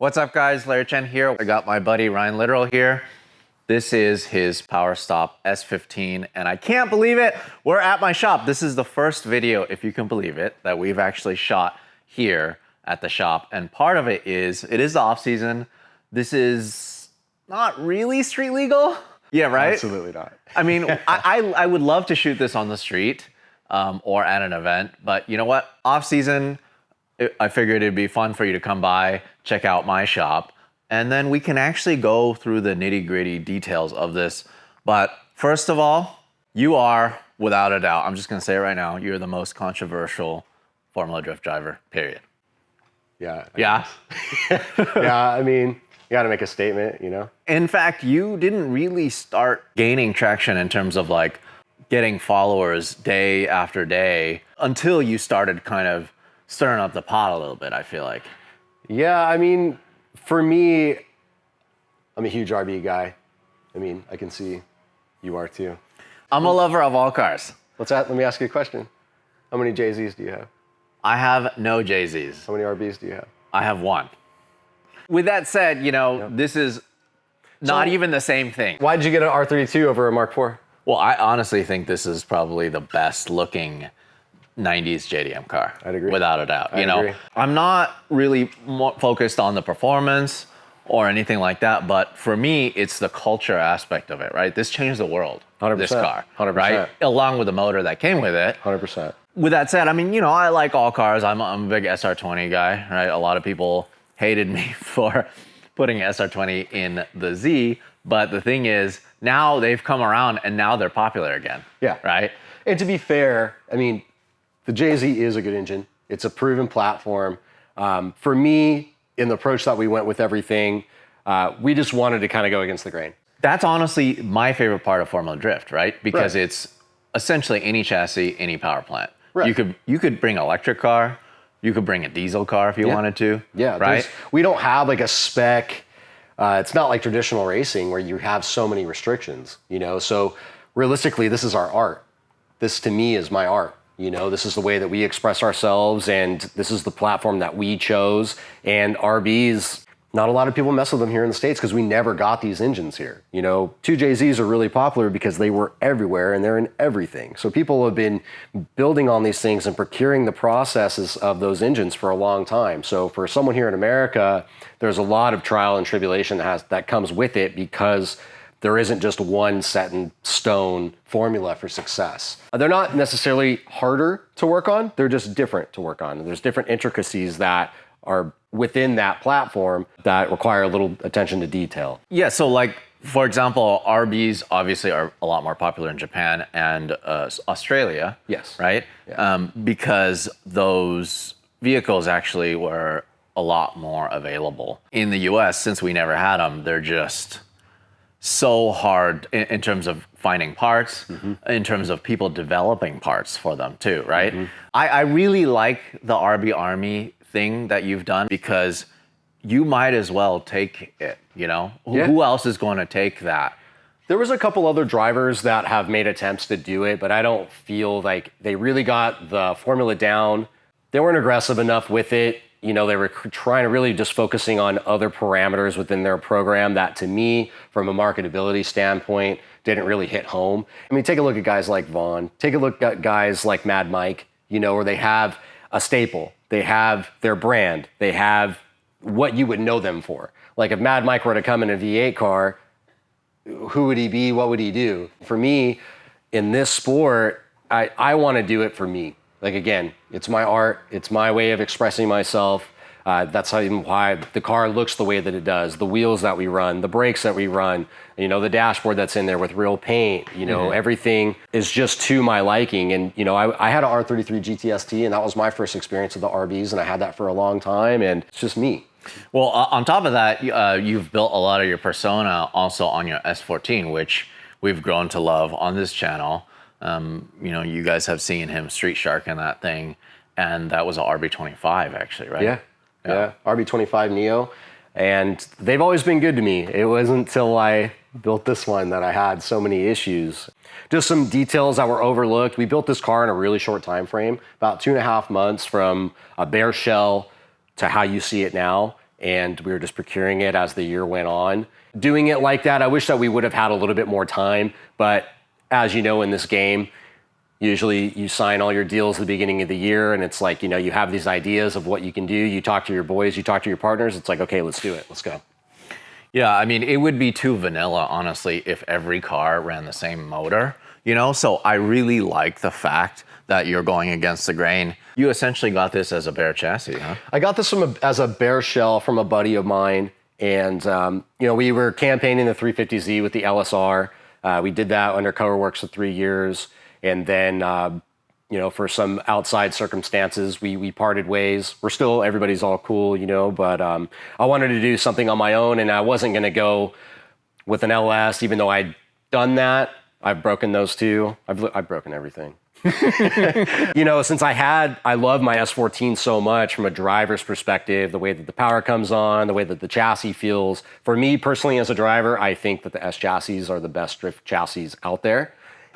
What's up guys, Larry Chen here. I got my buddy Ryan Litteral here. This is his Powerstop S15 and I can't believe it. We're at my shop. This is the first video, if you can believe it, that we've actually shot here at the shop. And part of it is the off season. This is not really street legal. Yeah, right? Absolutely not. I mean, I would love to shoot this on the street or at an event, but you know what? Off season, I figured it'd be fun for you to come by, check out my shop, and then we can actually go through the nitty-gritty details of this. But first of all, you are, without a doubt, I'm just gonna say it right now, you're the most controversial Formula Drift driver, period. Yeah. Yeah? Yeah, I mean, you gotta make a statement, you know? In fact, you didn't really start gaining traction in terms of like getting followers day after day until you started kind of stirring up the pot a little bit, I feel like. Yeah, I mean, for me, I'm a huge RB guy. I mean, I can see you are too. I'm a lover of all cars. Let me ask you a question. How many Jay-Z's do you have? I have no Jay-Z's. How many RBs do you have? I have one. With that said, you know, this is not even the same thing. Why did you get an R32 over a Mark IV? Well, I honestly think this is probably the best looking 90s JDM car. I'd agree. Without a doubt. I'd agree. I'm not really more focused on the performance or anything like that, but for me, it's the culture aspect of it, right? This changed the world, 100%, this car, 100%. right? Along with the motor that came with it. 100%. With that said, I mean, you know, I like all cars. I'm a big SR20 guy, right? A lot of people hated me for putting SR20 in the Z, but the thing is, now they've come around and now they're popular again. Yeah. Right? And to be fair, I mean, the JZ is a good engine. It's a proven platform. For me, in the approach that we went with everything, we just wanted to kind of go against the grain. That's honestly my favorite part of Formula Drift, right? Because it's essentially any chassis, any power plant. Right. You could bring an electric car, you could bring a diesel car if you wanted to. Yeah, right? We don't have like a spec. It's not like traditional racing where you have so many restrictions, you know? So realistically, this is our art. This to me is my art. You know, this is the way that we express ourselves and this is the platform that we chose. And RBs, not a lot of people mess with them here in the States because we never got these engines here. You know, 2JZs are really popular because they were everywhere and they're in everything. So people have been building on these things and procuring the processes of those engines for a long time. So for someone here in America, there's a lot of trial and tribulation that comes with it because there isn't just one set in stone formula for success. They're not necessarily harder to work on, they're just different to work on. There's different intricacies that are within that platform that require a little attention to detail. Yeah, so like, for example, RBs obviously are a lot more popular in Japan and Australia. Yes. Right? Yeah. Because those vehicles actually were a lot more available. In the US, since we never had them, they're just so hard in terms of finding parts, in terms of people developing parts for them too, right? I really like the RB Army thing that you've done because you might as well take it, you know? Yeah. Who else is going to take that? There was a couple other drivers that have made attempts to do it, but I don't feel like they really got the formula down. They weren't aggressive enough with it. You know, they were trying to really just focusing on other parameters within their program that to me, from a marketability standpoint, didn't really hit home. I mean, take a look at guys like Vaughn. Take a look at guys like Mad Mike, you know, where they have a staple. They have their brand. They have what you would know them for. Like if Mad Mike were to come in a V8 car, who would he be? What would he do? For me, in this sport, I want to do it for me. Like again, it's my art, it's my way of expressing myself. That's why the car looks the way that it does. The wheels that we run, the brakes that we run, you know, the dashboard that's in there with real paint, you know, everything is just to my liking. And, you know, I had an R33 GTST and that was my first experience with the RBs and I had that for a long time and it's just me. Well, on top of that, you've built a lot of your persona also on your S14, which we've grown to love on this channel. You know, you guys have seen him street shark in that thing, and that was a RB25 actually, right? Yeah. RB25 Neo, and they've always been good to me. It wasn't until I built this one that I had so many issues. Just some details that were overlooked. We built this car in a really short time frame, about 2.5 months from a bare shell to how you see it now. and we were just procuring it as the year went on. Doing it like that, I wish that we would have had a little bit more time, but as you know, in this game, usually you sign all your deals at the beginning of the year, and it's like, you know, you have these ideas of what you can do. You talk to your boys, you talk to your partners. It's like, okay, let's do it. Let's go. Yeah, I mean, it would be too vanilla, honestly, if every car ran the same motor, you know? So I really like the fact that you're going against the grain. You essentially got this as a bare chassis, huh? I got this as a bare shell from a buddy of mine. And, you know, we were campaigning the 350Z with the LSR. We did that under ColorWorks for 3 years. And then, you know, for some outside circumstances, we parted ways. Everybody's all cool, you know, but I wanted to do something on my own, and I wasn't going to go with an LS, even though I'd done that. I've broken those too. I've broken everything. You know, since I love my S14 so much from a driver's perspective, the way that the power comes on, the way that the chassis feels. For me personally as a driver, I think that the S chassis are the best drift chassis out there.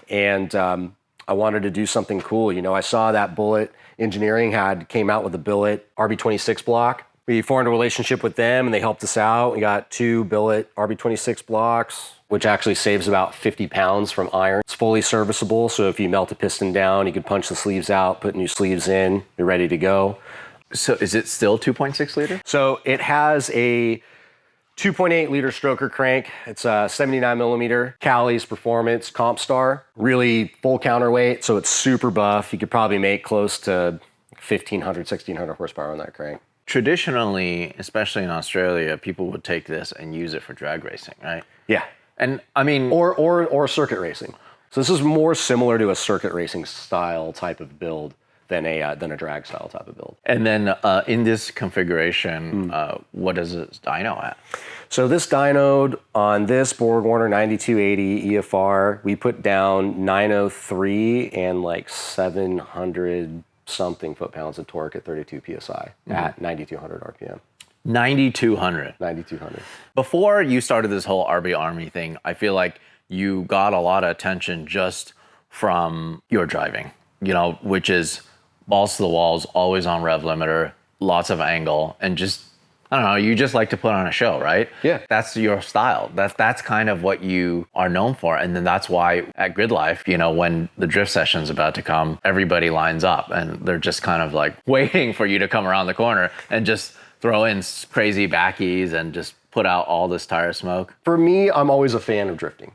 And I wanted to do something cool. You know, I saw that Bullet Engineering came out with a billet RB-26 block. We formed a relationship with them and they helped us out. We got 2 billet RB-26 blocks, which actually saves about 50 pounds from iron. It's fully serviceable, so if you melt a piston down, you can punch the sleeves out, put new sleeves in, you're ready to go. So is it still 2.6 liter? So it has a 2.8 liter stroker crank. It's a 79 millimeter Cali's Performance Comp Star. Really full counterweight, so it's super buff. You could probably make close to 1,500, 1,600 horsepower on that crank. Traditionally, especially in Australia, people would take this and use it for drag racing, right? Yeah. And I mean, or circuit racing. So this is more similar to a circuit racing style type of build than a drag style type of build. And then in this configuration, what is this dyno at? So this dyno on this BorgWarner 9280 EFR, we put down 903 and like 700 something foot-pounds of torque at 32 psi at 9,200 RPM. 9,200. 9,200. Before you started this whole RB Army thing, I feel like you got a lot of attention just from your driving, you know, which is balls to the walls, always on rev limiter, lots of angle, and just, I don't know, you just like to put on a show, right? Yeah. That's your style. That's kind of what you are known for. And then that's why at Grid Life, you know, when the drift session's about to come, everybody lines up and they're just kind of like waiting for you to come around the corner and just throw in crazy backies and just put out all this tire smoke. For me, I'm always a fan of drifting.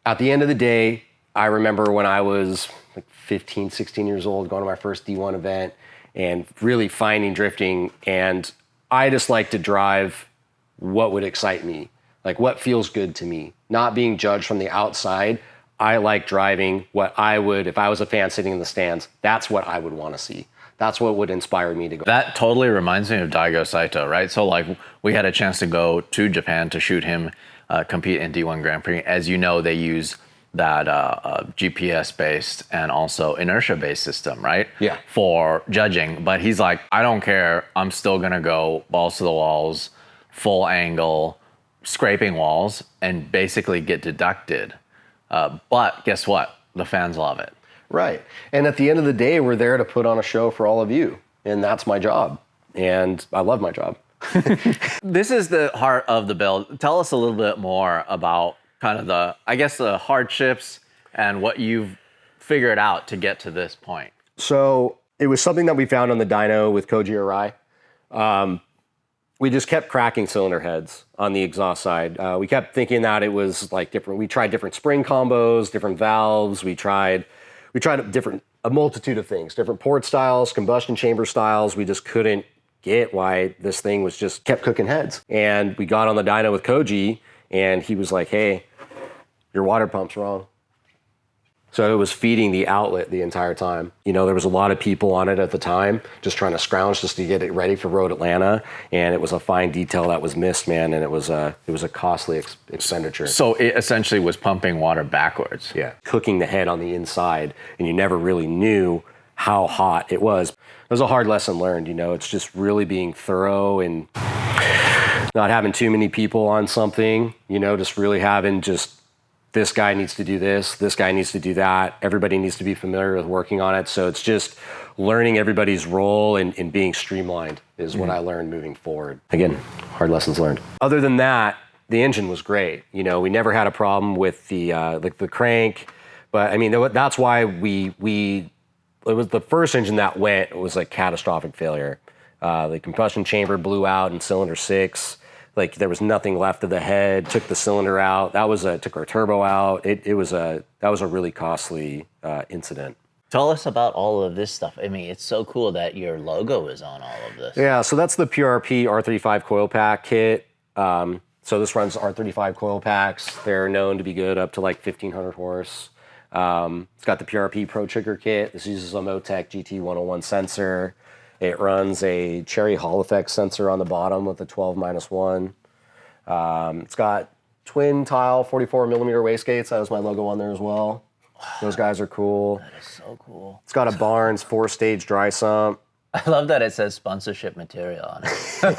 At the end of the day, I remember when I was like 15, 16 years old, going to my first D1 event and really finding drifting. And I just like to drive what would excite me, like what feels good to me, not being judged from the outside. I like driving what I would, if I was a fan sitting in the stands, that's what I would want to see. That's what would inspire me to go. That totally reminds me of Daigo Saito, right? So like we had a chance to go to Japan to shoot him compete in D1 Grand Prix. As you know, they use that GPS-based and also inertia-based system, right? Yeah. For judging. But he's like, I don't care. I'm still going to go balls to the walls, full angle, scraping walls, and basically get deducted. But guess what? The fans love it. Right. And at the end of the day, we're there to put on a show for all of you. And that's my job. And I love my job. This is the heart of the build. Tell us a little bit more about kind of the hardships and what you've figured out to get to this point. So it was something that we found on the dyno with Koji Arai. We just kept cracking cylinder heads on the exhaust side. We kept thinking that it was like different. We tried different spring combos, different valves. We tried a multitude of things, different port styles, combustion chamber styles. We just couldn't get why this thing was just kept cooking heads. And we got on the dyno with Koji and he was like, hey, your water pump's wrong. So it was feeding the outlet the entire time. You know, there was a lot of people on it at the time, just trying to scrounge just to get it ready for Road Atlanta. And it was a fine detail that was missed, man. And it was a costly expenditure. So it essentially was pumping water backwards. Yeah, cooking the head on the inside. And you never really knew how hot it was. It was a hard lesson learned, you know. It's just really being thorough and not having too many people on something, you know, just really having just this guy needs to do this guy needs to do that. Everybody needs to be familiar with working on it. So it's just learning everybody's role and being streamlined is what I learned moving forward. Again, hard lessons learned. Other than that, the engine was great. You know, we never had a problem with the like the crank, but I mean, that's why it was the first engine that went, it was like catastrophic failure. The combustion chamber blew out in cylinder 6. Like there was nothing left of the head, took the cylinder out. Took our turbo out. That was a really costly incident. Tell us about all of this stuff. I mean, it's so cool that your logo is on all of this. Yeah, so that's the PRP R35 coil pack kit. So this runs R35 coil packs. They're known to be good up to like 1,500 horse. It's got the PRP Pro Trigger kit. This uses a Motec GT101 sensor. It runs a Cherry Hall effect sensor on the bottom with a 12-1. It's got twin tile 44 millimeter wastegates. That was my logo on there as well. Those guys are cool. That is so cool. It's got a Barnes 4-stage dry sump. I love that it says sponsorship material on it.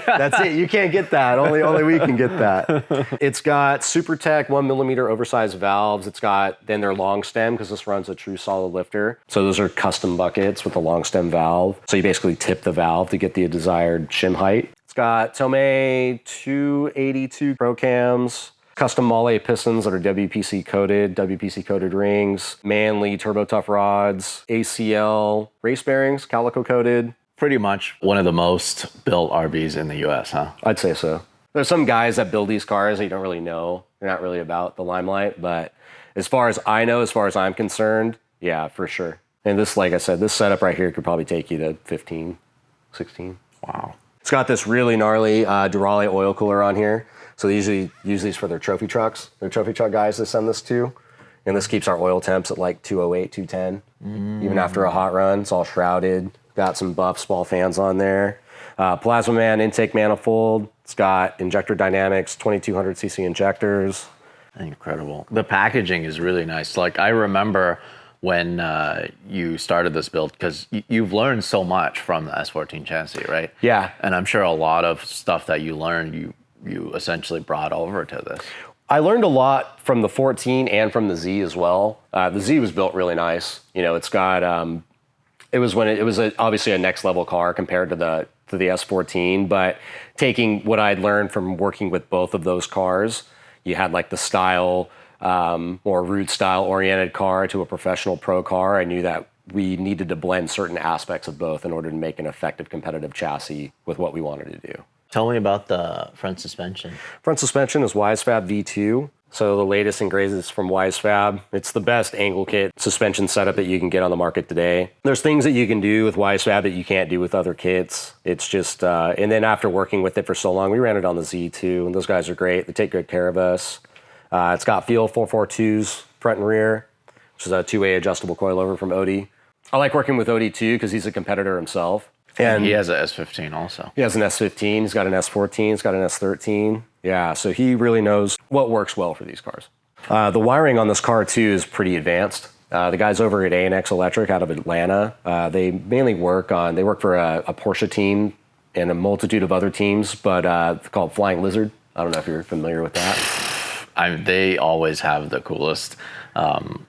That's it. You can't get that. Only we can get that. It's got SuperTech 1 millimeter oversized valves. It's got then their long stem because this runs a true solid lifter. So those are custom buckets with a long stem valve. So you basically tip the valve to get the desired shim height. It's got Tomei 282 Pro cams. Custom Mahle pistons that are WPC coated rings, Manly Turbo Tough rods, ACL race bearings, calico coated. Pretty much one of the most built RBs in the US, huh? I'd say so. There's some guys that build these cars that you don't really know. They're not really about the limelight, but as far as I know, as far as I'm concerned, yeah, for sure. And this, like I said, this setup right here could probably take you to 15, 16. Wow. It's got this really gnarly Durale oil cooler on here. So they usually use these for their trophy trucks. Their trophy truck guys they send this to. And this keeps our oil temps at like 208, 210. Even after a hot run, it's all shrouded. Got some buffs, ball fans on there. Plasma Man intake manifold. It's got injector dynamics, 2200cc injectors. Incredible. The packaging is really nice. Like I remember when you started this build, because you've learned so much from the S14 chassis, right? Yeah. And I'm sure a lot of stuff that you learned, you essentially brought over to this. I learned a lot from the 14 and from the Z as well. The Z was built really nice. You know, it's got it was obviously a next level car compared to the S14, but taking what I'd learned from working with both of those cars, you had like the style, more root style oriented car to a professional pro car. I knew that we needed to blend certain aspects of both in order to make an effective competitive chassis with what we wanted to do. Tell me about the front suspension. Front suspension is WiseFab V2. So the latest and greatest from WiseFab. It's the best angle kit suspension setup that you can get on the market today. There's things that you can do with WiseFab that you can't do with other kits. It's just, and then after working with it for so long, we ran it on the Z2, and those guys are great. They take good care of us. It's got Feel 442s front and rear, which is a two-way adjustable coilover from Odie. I like working with Odie too because he's a competitor himself. And he has an S15 also. He has an S15, he's got an S14, he's got an S13. Yeah, so he really knows what works well for these cars. The wiring on this car too is pretty advanced. The guys over at A&X Electric out of Atlanta, they mainly work for a Porsche team and a multitude of other teams, but called Flying Lizard. I don't know if you're familiar with that. They always have the coolest,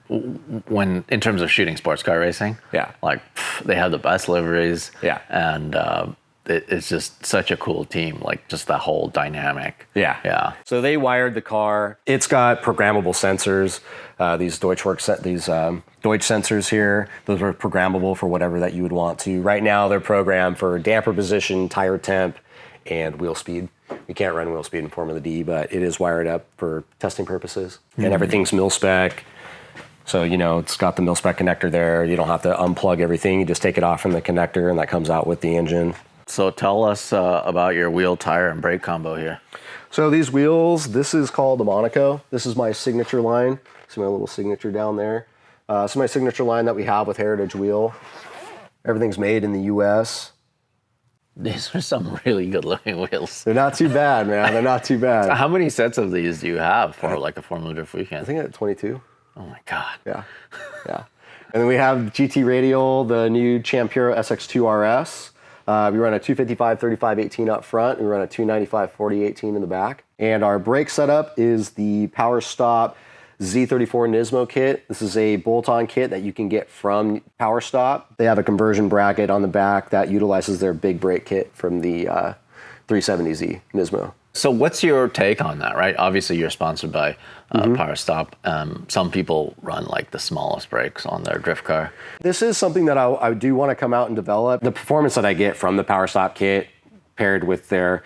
when in terms of shooting sports car racing. Yeah. Like they have the best liveries. Yeah. And it's just such a cool team, like just the whole dynamic. Yeah. Yeah. So they wired the car. It's got programmable sensors. These Deutsch sensors here. Those are programmable for whatever that you would want to. Right now they're programmed for damper position, tire temp, and wheel speed. We can't run wheel speed in Formula D, but it is wired up for testing purposes. And everything's mil-spec. So, you know, it's got the mil-spec connector there. You don't have to unplug everything. You just take it off from the connector, and that comes out with the engine. So tell us about your wheel, tire, and brake combo here. So these wheels, this is called the Monaco. This is my signature line. See my little signature down there. So my signature line that we have with Heritage Wheel. Everything's made in the U.S. These are some really good looking wheels. They're not too bad, man. They're not too bad. How many sets of these do you have for like a Formula Drift weekend? I think I had 22. Oh my God. Yeah, yeah. And then we have GT Radial, the new Champura SX2 RS. We run a 255 35 18 up front. We run a 295 40 18 in the back. And our brake setup is the Powerstop Z34 Nismo kit. This is a bolt-on kit that you can get from Powerstop. They have a conversion bracket on the back that utilizes their big brake kit from the 370Z Nismo. So what's your take on that, right? Obviously, you're sponsored by Powerstop. Some people run like the smallest brakes on their drift car. This is something that I do want to come out and develop. The performance that I get from the Powerstop kit, paired with their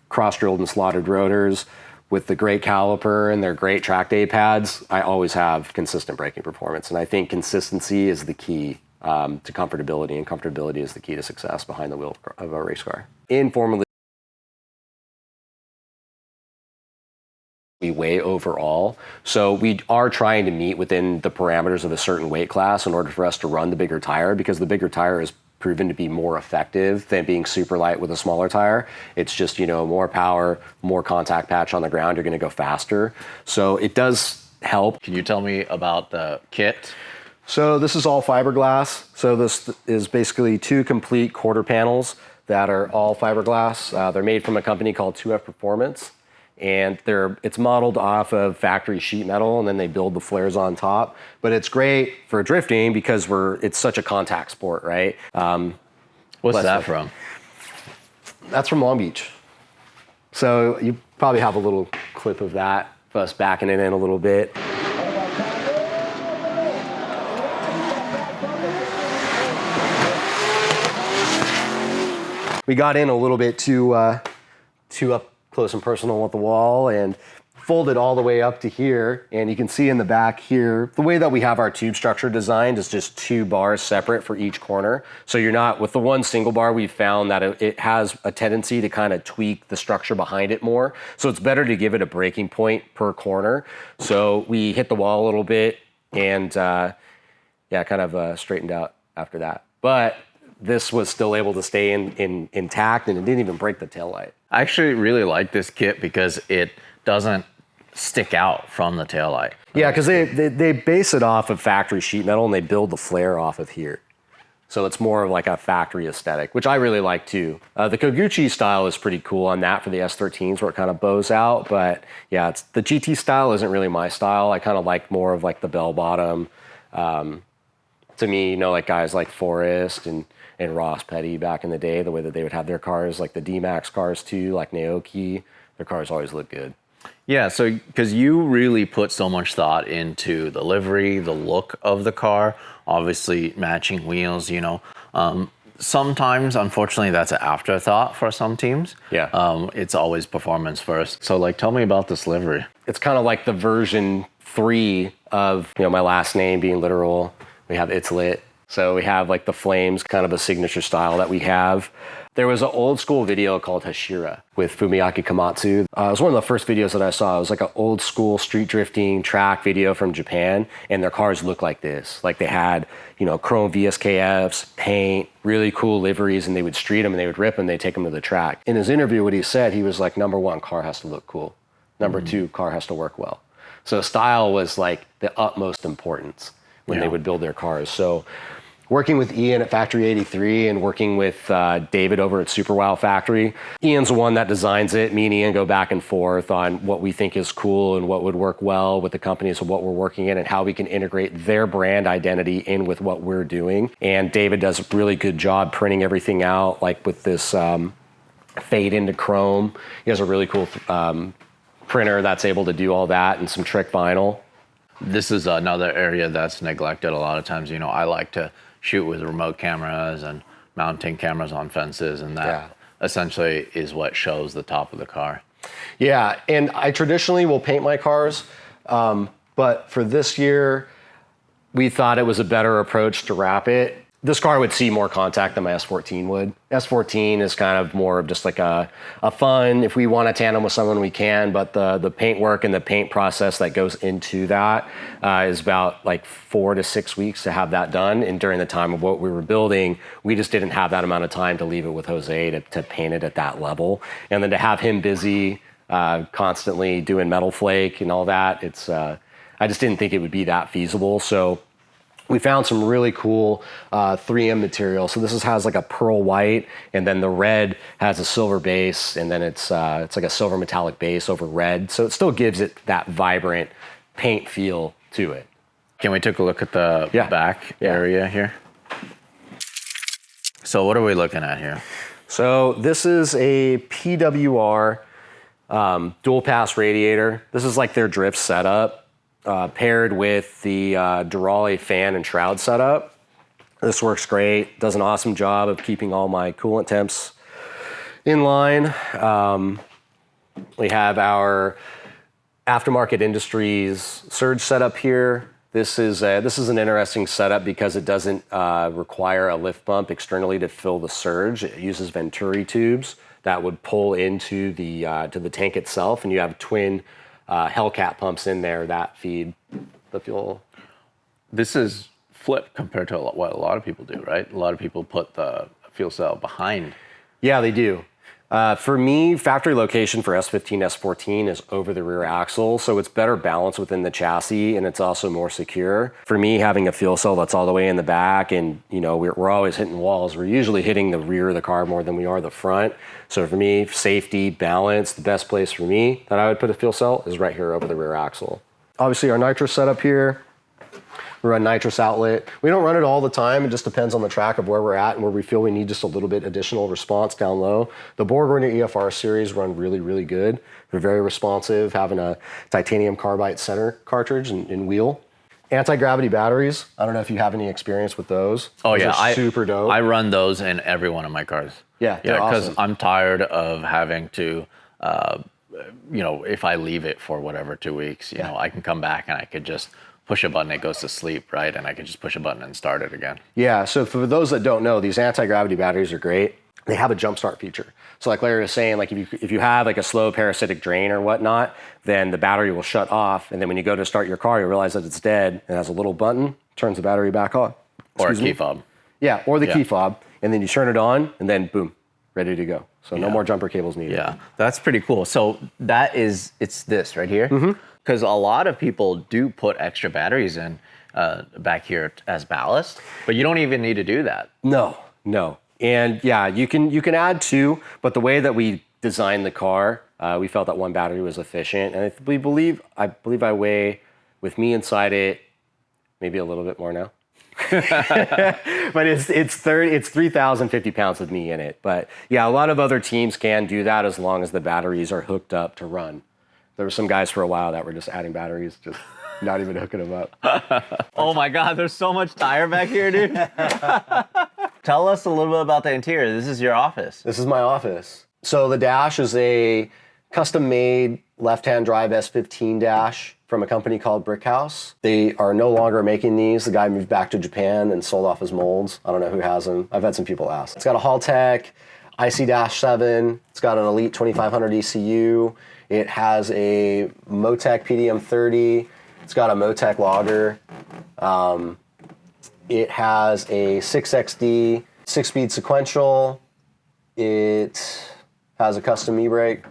cross-drilled and slotted rotors, with the great caliper and their great track day pads, I always have consistent braking performance. And I think consistency is the key to comfortability, and comfortability is the key to success behind the wheel of a race car. In Formula we weigh overall. So we are trying to meet within the parameters of a certain weight class in order for us to run the bigger tire, because the bigger tire is proven to be more effective than being super light with a smaller tire. It's just, more power, more contact patch on the ground, you're gonna go faster. So it does help. Can you tell me about the kit? So this is all fiberglass. So this is basically 2 complete quarter panels that are all fiberglass. They're made from a company called 2F Performance. And it's modeled off of factory sheet metal, and then they build the flares on top. But it's great for drifting because it's such a contact sport, right? What's that from? That's from Long Beach. So you probably have a little clip of that, of us backing it in a little bit. We got in a little bit too up close and personal with the wall, and folded all the way up to here. And you can see in the back here, the way that we have our tube structure designed is just 2 bars separate for each corner. So you're not, with the one single bar, we've found that it has a tendency to kind of tweak the structure behind it more. So it's better to give it a breaking point per corner. So we hit the wall a little bit and straightened out after that. But this was still able to stay intact, and it didn't even break the taillight. I actually really like this kit because it doesn't stick out from the taillight. Yeah, because they base it off of factory sheet metal, and they build the flare off of here. So it's more of like a factory aesthetic, which I really like too. The Koguchi style is pretty cool on that for the S13s, where it kind of bows out. But yeah, the GT style isn't really my style. I kind of like more of like the bell bottom. To me, like guys like Forrest and Ross Petty back in the day, the way that they would have their cars, like the D-Max cars too, like Naoki, their cars always look good. Yeah, so because you really put so much thought into the livery, the look of the car, obviously matching wheels, sometimes, unfortunately, that's an afterthought for some teams. Yeah. It's always performance first. So tell me about this livery. It's kind of like the version 3 of, my last name being Litteral. We have It's Lit. So we have like the flames, kind of a signature style that we have. There was an old school video called Hashira with Fumiaki Komatsu. It was one of the first videos that I saw. It was like an old school street drifting track video from Japan, and their cars looked like this. Like they had, chrome VSKFs, paint, really cool liveries, and they would street them and they would rip them, they'd take them to the track. In his interview, what he said, he was like, number 1, car has to look cool. Number 2, car has to work well. So style was like the utmost importance when they would build their cars. So working with Ian at Factory 83 and working with David over at Super Wow Factory. Ian's the one that designs it. Me and Ian go back and forth on what we think is cool and what would work well with the companies of what we're working in and how we can integrate their brand identity in with what we're doing. And David does a really good job printing everything out, like with this fade into chrome. He has a really cool printer that's able to do all that, and some trick vinyl. This is another area that's neglected a lot of times. I like to shoot with remote cameras and mounting cameras on fences, and that essentially is what shows the top of the car. Yeah, and I traditionally will paint my cars, but for this year, we thought it was a better approach to wrap it. This car would see more contact than my S14 would. S14 is kind of more of just like a fun, if we want to tandem with someone, we can, but the paint work and the paint process that goes into that is about like 4 to 6 weeks to have that done. And during the time of what we were building, we just didn't have that amount of time to leave it with Jose to paint it at that level. And then to have him busy, constantly doing metal flake and all that, I just didn't think it would be that feasible. So we found some really cool 3M material. So this has like a pearl white, and then the red has a silver base, and then it's like a silver metallic base over red. So it still gives it that vibrant paint feel to it. Can we take a look at the back area here? So what are we looking at here? So this is a PWR dual pass radiator. This is like their drift setup, paired with the Durale fan and shroud setup. This works great. Does an awesome job of keeping all my coolant temps in line. We have our Aftermarket Industries surge setup here. This is an interesting setup because it doesn't require a lift pump externally to fill the surge. It uses Venturi tubes that would pull into the to the tank itself, and you have twin Hellcat pumps in there that feed the fuel. This is flipped compared to what a lot of people do, right? A lot of people put the fuel cell behind. Yeah, they do. For me, factory location for S15, S14 is over the rear axle, so it's better balanced within the chassis, and it's also more secure. For me, having a fuel cell that's all the way in the back, and we're always hitting walls. We're usually hitting the rear of the car more than we are the front. So for me, safety, balance, the best place for me that I would put a fuel cell is right here over the rear axle. Obviously, our nitrous setup here. We run nitrous outlet. We don't run it all the time. It just depends on the track of where we're at and where we feel we need just a little bit additional response down low. The Borgwarner EFR series run really, really good. They're very responsive, having a titanium carbide center cartridge and wheel. Anti-gravity batteries. I don't know if you have any experience with those. Oh, those yeah. are super dope. I run those in every one of my cars. Yeah, because awesome. I'm tired of having to, if I leave it for whatever 2 weeks, you know, I can come back and I could just push a button, it goes to sleep, right? And I can just push a button and start it again. Yeah, so for those that don't know, these anti-gravity batteries are great. They have a jump start feature. So like Larry was saying, like if you have like a slow parasitic drain or whatnot, then the battery will shut off. And then when you go to start your car, you realize that it's dead. It has a little button, turns the battery back on. Or a key fob. Yeah, or the key fob. And then you turn it on and then boom, ready to go. So no more jumper cables needed. Yeah, that's pretty cool. So it's this right here. Because a lot of people do put extra batteries in back here as ballast, but you don't even need to do that. No. And yeah, you can add two, but the way that we designed the car, we felt that one battery was efficient. And I believe I weigh, with me inside it, maybe a little bit more now. But it's 3,050 pounds with me in it. But yeah, a lot of other teams can do that as long as the batteries are hooked up to run. There were some guys for a while that were just adding batteries, just not even hooking them up. Oh my God, there's so much tire back here, dude. Tell us a little bit about the interior. This is your office. This is my office. So the dash is a custom-made left-hand drive S15 dash from a company called Brickhouse. They are no longer making these. The guy moved back to Japan and sold off his molds. I don't know who has them. I've had some people ask. It's got a Haltech IC-7. It's got an Elite 2500 ECU. It has a Motec PDM30. It's got a Motec logger. It has a 6XD 6-speed sequential. It has a custom e-brake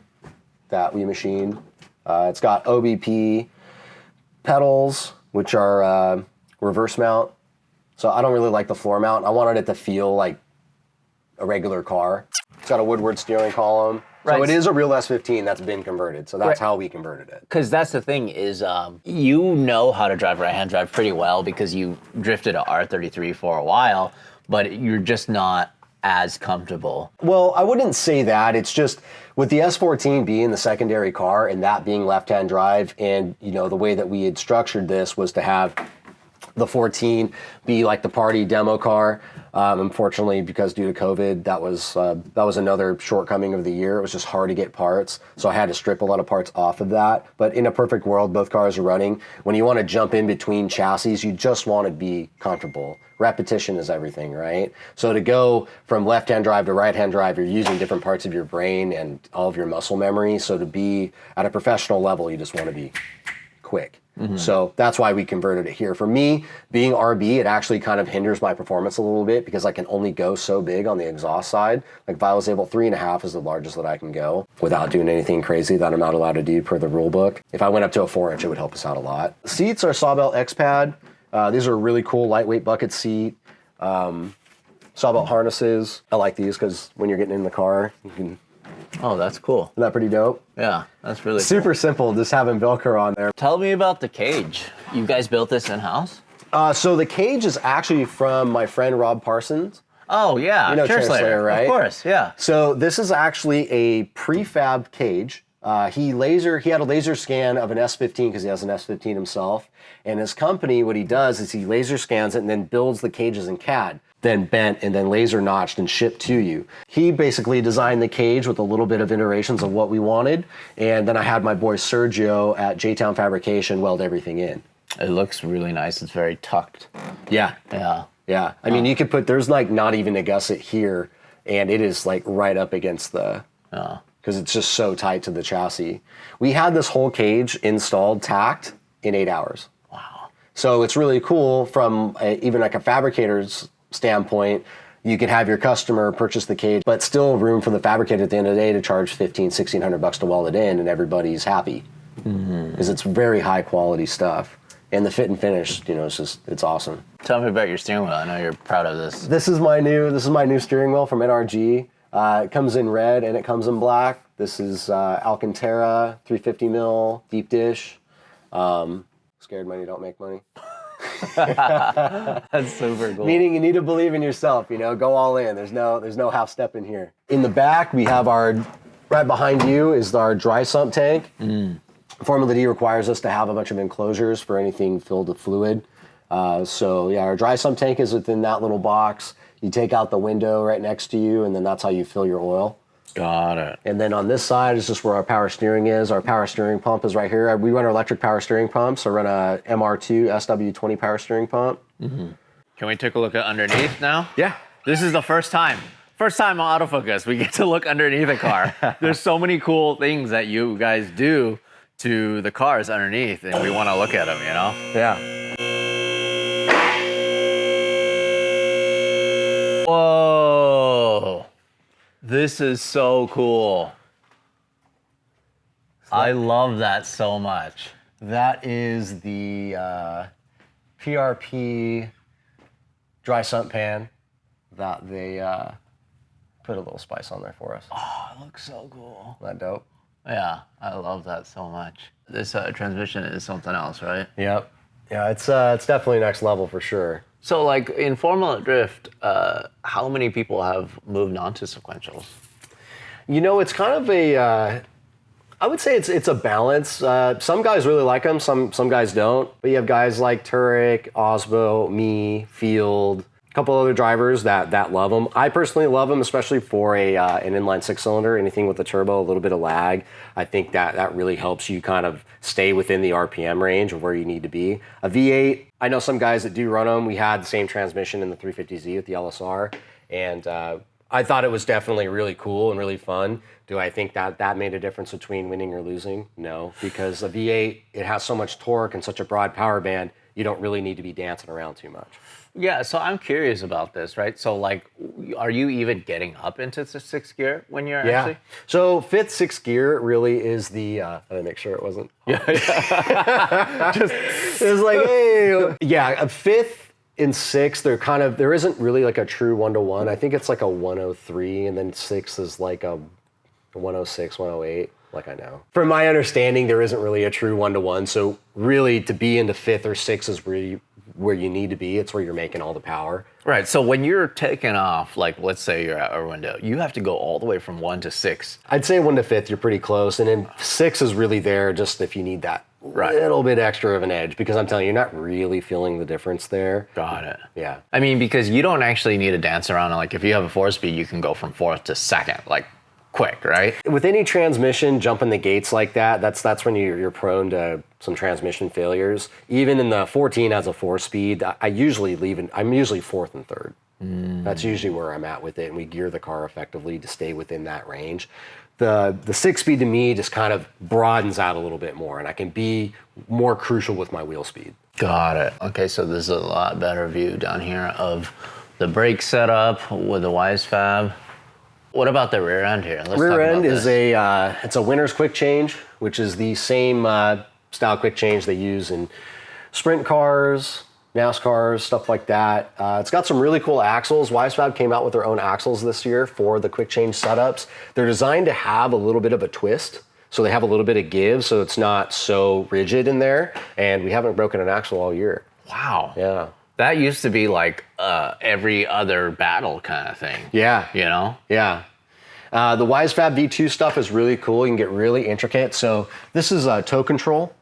that we machined. It's got OBP pedals, which are reverse mount. So I don't really like the floor mount. I wanted it to feel like a regular car. It's got a Woodward steering column. Right. So it is a real S15 that's been converted. So that's how we converted it. Because that's the thing is, you know how to drive right-hand drive pretty well because you drifted a R33 for a while, but you're just not as comfortable. Well, I wouldn't say that. It's just with the S14 being the secondary car and that being left-hand drive, and the way that we had structured this was to have the 14 be like the party demo car. Unfortunately, because due to COVID, that was another shortcoming of the year. It was just hard to get parts, so I had to strip a lot of parts off of that. But in a perfect world, both cars are running. When you want to jump in between chassis, you just want to be comfortable. Repetition is everything, right? So to go from left-hand drive to right-hand drive, you're using different parts of your brain and all of your muscle memory. So to be at a professional level, you just want to be quick. So that's why we converted it here. For me, being RB, it actually kind of hinders my performance a little bit because I can only go so big on the exhaust side. Like if I was able, 3.5 is the largest that I can go without doing anything crazy that I'm not allowed to do per the rule book. If I went up to a 4-inch, it would help us out a lot. Seats are Sawbelt X-Pad. These are really cool, lightweight bucket seat. Sawbelt harnesses. I like these because when you're getting in the car, you can. Oh, that's cool. Isn't that pretty dope? Yeah, that's really Super simple, just having Velcro on there. Tell me about the cage. You guys built this in-house? So the cage is actually from my friend Rob Parsons. Oh, yeah. You know Chair Chair Slayer, right? Of course, yeah. So this is actually a prefab cage. He had a laser scan of an S15 because he has an S15 himself. And his company, what he does is he laser scans it and then builds the cages in CAD, then bent and then laser notched and shipped to you. He basically designed the cage with a little bit of iterations of what we wanted. And then I had my boy Sergio at J-Town Fabrication weld everything in. It looks really nice. It's very tucked. Yeah. Yeah. Yeah. I mean, you could put, there's like not even a gusset here, and it is like right up against the, because it's just so tight to the chassis. We had this whole cage installed, tacked in 8 hours. Wow. So it's really cool from even like a fabricator's standpoint. You could have your customer purchase the cage, but still room for the fabricator at the end of the day to charge $1,500-$1,600 to weld it in, and everybody's happy. Because it's very high quality stuff. And the fit and finish, you know, it's awesome. Tell me about your steering wheel. I know you're proud of this. This is my new steering wheel from NRG. It comes in red and it comes in black. This is Alcantara 350 mil deep dish. Scared money don't make money. That's super cool. Meaning you need to believe in yourself. You know, go all in. There's no half step in here. In the back, we have right behind you is our dry sump tank. Formula D requires us to have a bunch of enclosures for anything filled with fluid. So yeah, our dry sump tank is within that little box. You take out the window right next to you, and then that's how you fill your oil. Got it. And then on this side is just where our power steering is. Our power steering pump is right here. We run our electric power steering pump, so I run a MR2 SW20 power steering pump. Can we take a look at underneath now? Yeah. This is the first time on autofocus we get to look underneath a car. There's so many cool things that you guys do to the cars underneath, and we want to look at them, you know? Yeah. Whoa. This is so cool. I love that so much. That is the PRP dry sump pan that they put a little spice on there for us. Oh, it looks so cool. Isn't that dope? Yeah, I love that so much. This transmission is something else, right? Yep. Yeah, it's definitely next level for sure. So, like in Formula Drift, how many people have moved on to sequentials? You know, it's kind of I would say it's a balance. Some guys really like them, some guys don't. But you have guys like Turek, Osbo, me, Field, a couple other drivers that love them. I personally love them, especially for an inline six-cylinder, anything with a turbo, a little bit of lag. I think that really helps you kind of stay within the RPM range of where you need to be. A V8, I know some guys that do run them. We had the same transmission in the 350Z with the LSR, and I thought it was definitely really cool and really fun. Do I think that made a difference between winning or losing? No, because a V8, it has so much torque and such a broad power band, you don't really need to be dancing around too much. Yeah, so I'm curious about this, right? So, like, are you even getting up into the sixth gear when you're actually? So fifth, sixth gear really is the. I had to make sure it wasn't. Yeah. It was like, hey, yeah, a fifth and sixth, there isn't really like a true 1-to-1. I think it's like a 103, and then sixth is like a 106, 108. Like I know. From my understanding, there isn't really a true 1-to-1. So really, to be into fifth or sixth is really where you need to be. It's where you're making all the power. Right. So when you're taking off, like let's say you're at a window, you have to go all the way from 1 to 6. I'd say 1 to 5th, you're pretty close. And then 6 is really there just if you need that little bit extra of an edge, because I'm telling you, you're not really feeling the difference there. Got it. Yeah. I mean, because you don't actually need to dance around. Like if you have a 4-speed, you can go from 4th to 2nd, like quick, right? With any transmission, jumping the gates like that's when you're prone to some transmission failures. Even in the 14 as a 4-speed, I'm usually 4th and 3rd. That's usually where I'm at with it, and we gear the car effectively to stay within that range. The 6-speed to me just kind of broadens out a little bit more, and I can be more crucial with my wheel speed. Got it. Okay, so this is a lot better view down here of the brake setup with the WiseFab. What about the rear end here? Let's rear end is it's a Winner's quick change, which is the same style quick change they use in sprint cars, NASCARs, stuff like that. It's got some really cool axles. Wisefab came out with their own axles this year for the quick change setups. They're designed to have a little bit of a twist, so they have a little bit of give, so it's not so rigid in there. And we haven't broken an axle all year. Wow. Yeah. That used to be like every other battle kind of thing. Yeah. You know? Yeah. The Wisefab V2 stuff is really cool. You can get really intricate. So this is a toe control.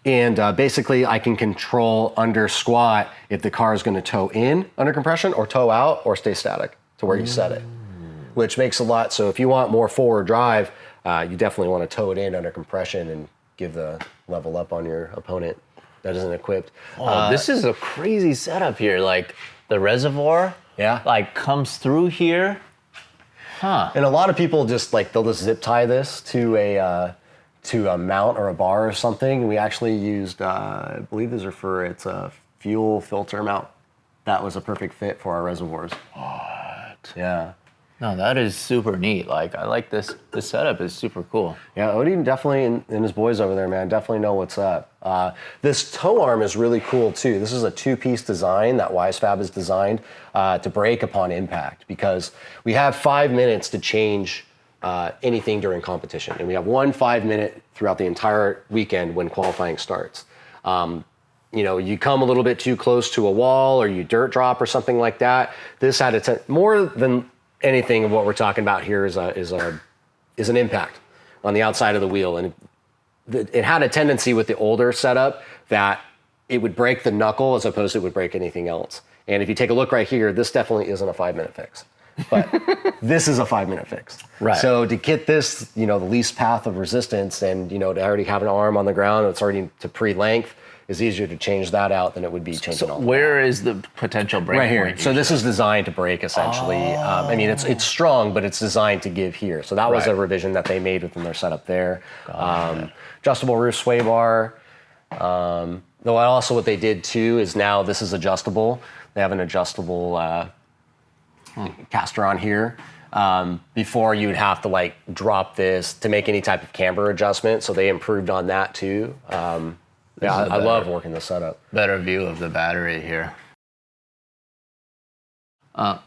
And basically I can control under squat if the car is going to toe in under compression or toe out or stay static to where you set it, which makes a lot. So if you want more forward drive, you definitely want to toe it in under compression and give the level up on your opponent that isn't equipped. Oh, this is a crazy setup here. Like the reservoir, like comes through here. Huh. And a lot of people just like, they'll just zip tie this to a mount or a bar or something. We actually used, I believe these are for, it's a fuel filter mount. That was a perfect fit for our reservoirs. What? Yeah. No, that is super neat. Like, I like this. This setup is super cool. Yeah, Odin definitely, and his boys over there, man, definitely know what's up. This toe arm is really cool too. This is a two-piece design that Wisefab has designed to brake upon impact, because we have 5 minutes to change anything during competition. And we have 1 5-minute throughout the entire weekend when qualifying starts. You know, you come a little bit too close to a wall or you dirt drop or something like that. This had more than anything of what we're talking about here is an impact on the outside of the wheel. And it had a tendency with the older setup that it would break the knuckle as opposed to it would break anything else. And if you take a look right here, this definitely isn't a 5-minute fix. But this is a 5-minute fix. Right. So to get this, you know, the least path of resistance and, you know, to already have an arm on the ground that's already to pre-length is easier to change that out than it would be changing all the way. Where is the potential break Right here. point? So this is designed to break essentially. I mean, it's strong, but it's designed to give here. So that was a revision that they made within their setup there. Adjustable roof sway bar. Though also what they did too is now this is adjustable. They have an adjustable caster on here. Before you would have to like drop this to make any type of camber adjustment. So they improved on that too. Yeah, I love working the setup. Better view of the battery here.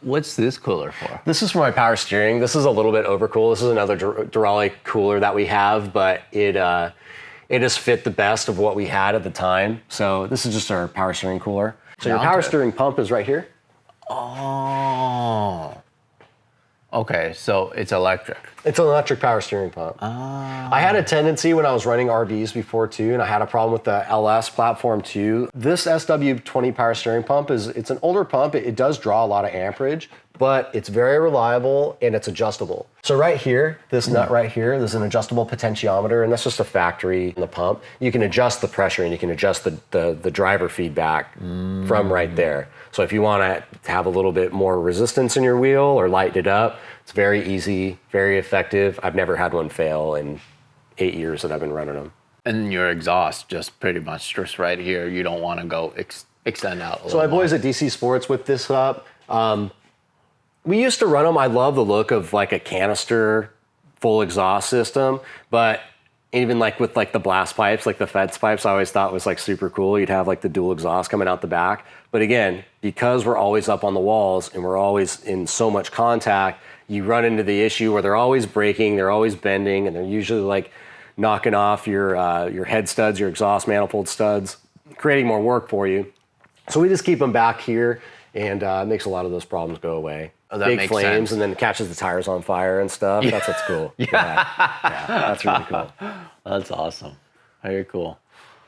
What's this cooler for? This is for my power steering. This is a little bit overcool. This is another Duralic cooler that we have, but it has fit the best of what we had at the time. So this is just our power steering cooler. So your power steering pump is right here. Oh. Okay, so it's electric. It's an electric power steering pump. I had a tendency when I was running RBs before too, and I had a problem with the LS platform too. This SW20 power steering pump it's an older pump. It does draw a lot of amperage, but it's very reliable and it's adjustable. So right here, this nut right here, there's an adjustable potentiometer, and that's just a factory in the pump. You can adjust the pressure and you can adjust the driver feedback from right there. So if you want to have a little bit more resistance in your wheel or lighten it up, it's very easy, very effective. I've never had one fail in 8 years that I've been running them. And your exhaust just pretty much just right here. You don't want to go extend out a little So my more. boys at DC Sports with this up, we used to run them. I love the look of like a canister full exhaust system, but even like with like the blast pipes, like the feds pipes, I always thought was like super cool. You'd have like the dual exhaust coming out the back. But again, because we're always up on the walls and we're always in so much contact, you run into the issue where they're always breaking, they're always bending, and they're usually like knocking off your head studs, your exhaust manifold studs, creating more work for you. So we just keep them back here, and it makes a lot of those problems go away. Oh, that Big makes flames, sense. and then catches the tires on fire and stuff. That's what's cool. Yeah, that's really cool. That's awesome. Very cool.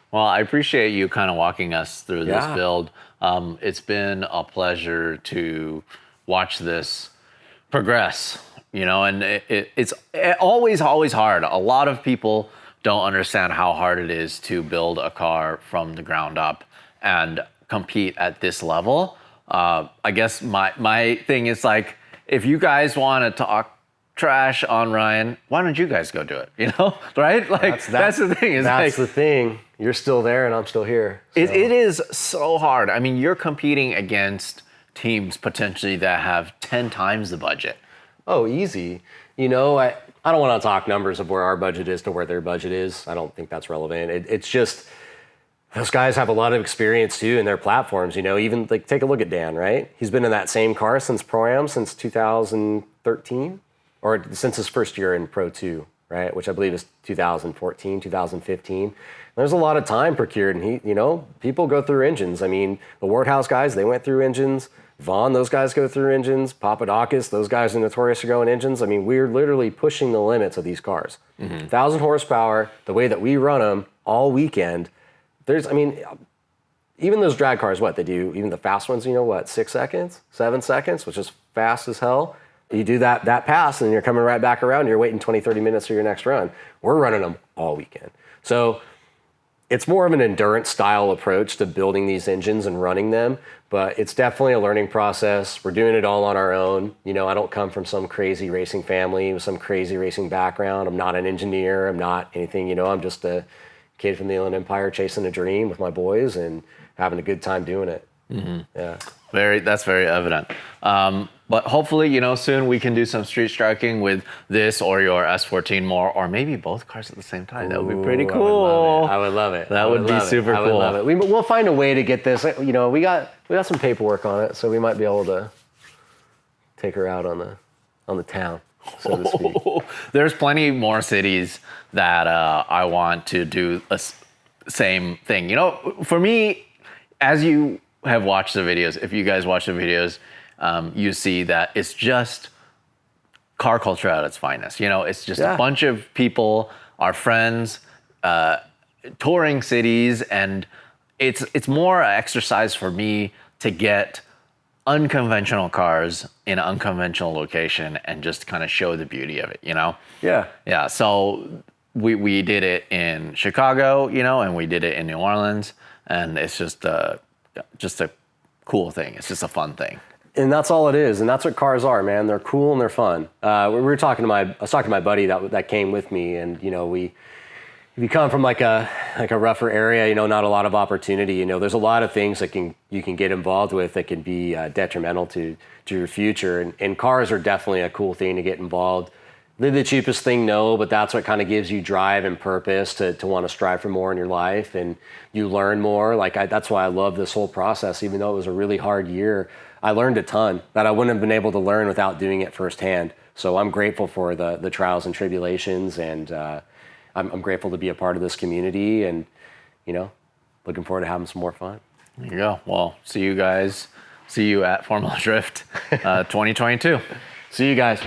Well, I appreciate you kind of walking us through this build. It's been a pleasure to watch this progress, you know, and it's always hard. A lot of people don't understand how hard it is to build a car from the ground up and compete at this level. I guess my thing is like, if you guys want to talk trash on Ryan, why don't you guys go do it? You know, right? Like that's the thing. That's the thing. You're still there, and I'm still here. So. It is so hard. I mean, you're competing against teams potentially that have 10 times the budget. Oh, easy. You know, I don't want to talk numbers of where our budget is to where their budget is. I don't think that's relevant. It's just those guys have a lot of experience too in their platforms. Even like take a look at Dan, right? He's been in that same car since Pro-Am since 2013, or since his first year in Pro 2, right? Which I believe is 2014, 2015. There's a lot of time procured, and people go through engines. I mean, the Wardhouse guys, they went through engines. Vaughn, those guys go through engines. Papadakis, those guys are notorious for going engines. I mean, we're literally pushing the limits of these cars. 1,000 horsepower, the way that we run them all weekend. Even those drag cars, what they do, even the fast ones, 6 seconds, 7 seconds, which is fast as hell. You do that pass, and you're coming right back around. You're waiting 20, 30 minutes for your next run. We're running them all weekend. So it's more of an endurance style approach to building these engines and running them, but it's definitely a learning process. We're doing it all on our own. I don't come from some crazy racing family with some crazy racing background. I'm not an engineer. I'm not anything, I'm just a kid from the Inland Empire chasing a dream with my boys and having a good time doing it. Yeah. That's very evident. But hopefully, soon we can do some street striking with this or your S14 more, or maybe both cars at the same time. That would be pretty cool. I would love it. That would be super cool. I would love it. We'll find a way to get this. We got some paperwork on it, so we might be able to take her out on the town, so to speak. There's plenty more cities that I want to do a same thing. For me, as you have watched the videos, if you guys watch the videos, you see that it's just car culture at its finest. It's just a bunch of people, our friends, touring cities, and it's more an exercise for me to get unconventional cars in an unconventional location and just kind of show the beauty of it, Yeah. So we did it in Chicago, and we did it in New Orleans, and it's just a cool thing. It's just a fun thing. And that's all it is. And that's what cars are, man. They're cool and they're fun. I was talking to my buddy that came with me, and if you come from like a rougher area, not a lot of opportunity. There's a lot of things that you can get involved with that can be detrimental to your future. And cars are definitely a cool thing to get involved. They're the cheapest thing, no, but that's what kind of gives you drive and purpose to want to strive for more in your life, and you learn more. That's why I love this whole process. Even though it was a really hard year, I learned a ton that I wouldn't have been able to learn without doing it firsthand. So I'm grateful for the trials and tribulations, and I'm grateful to be a part of this community, and looking forward to having some more fun. There you go. Well, see you at Formula Drift 2022. See you guys.